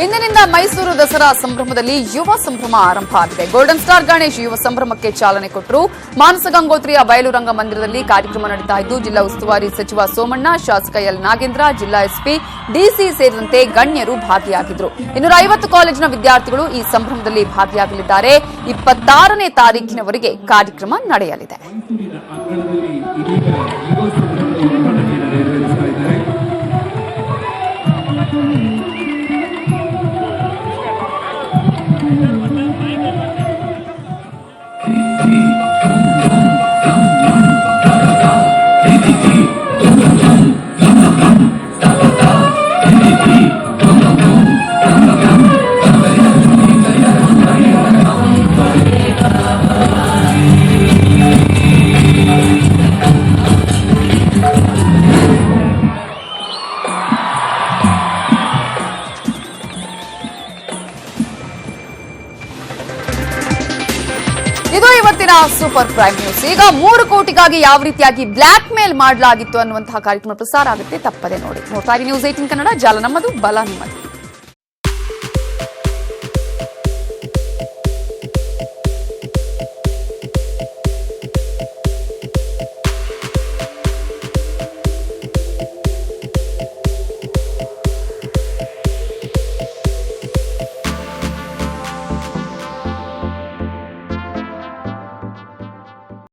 ಇಂದಿನಿಂದ ಮೈಸೂರು ದಸರಾ ಸಂಭ್ರಮದಲ್ಲಿ ಯುವ ಸಂಭ್ರಮ ಆರಂಭ ಆಗಿದೆ. ಗೋಲ್ಡನ್ ಸ್ಟಾರ್ ಗಣೇಶ್ ಯುವ ಸಂಭ್ರಮಕ್ಕೆ ಚಾಲನೆ ಕೊಟ್ಟರು. ಮಾನಸ ಗಂಗೋತ್ರಿಯ ಬಯಲು ರಂಗ ಮಂದಿರದಲ್ಲಿ ಕಾರ್ಯಕ್ರಮ ನಡೀತಾ ಇದ್ದು, ಜಿಲ್ಲಾ ಉಸ್ತುವಾರಿ ಸಚಿವ ಸೋಮಣ್ಣ, ಶಾಸಕ ಎಲ್ ನಾಗೇಂದ್ರ, ಜಿಲ್ಲಾ ಎಸ್ಪಿ ಡಿಸಿ ಸೇರಿದಂತೆ ಗಣ್ಯರು ಭಾಗಿಯಾಗಿದ್ದರು. 250 ಕಾಲೇಜಿನ ವಿದ್ಯಾರ್ಥಿಗಳು ಈ ಸಂಭ್ರಮದಲ್ಲಿ ಭಾಗಿಯಾಗಲಿದ್ದಾರೆ. 26ನೇ ತಾರೀಖಿನವರೆಗೆ ಕಾರ್ಯಕ್ರಮ ನಡೆಯಲಿದೆ. ಇದು ಇವತ್ತಿನ ಸೂಪರ್ ಪ್ರೈಮ್ ನ್ಯೂಸ್. ಈಗ 3 ಕೋಟಿಗಾಗಿ ಯಾವ ರೀತಿಯಾಗಿ ಬ್ಲಾಕ್ ಮೇಲ್ ಮಾಡಲಾಗಿತ್ತು ಅನ್ನುವಂತಹ ಕಾರ್ಯಕ್ರಮ ಪ್ರಸಾರ ಆಗುತ್ತೆ, ತಪ್ಪದೆ ನೋಡಿ. ನೋಡ್ತಾ ಇರಿ ನ್ಯೂಸ್ 18 ಕನ್ನಡ, ಜಾಲ ನಮ್ಮದು, ಬಲ ನಿಮ್ಮದು.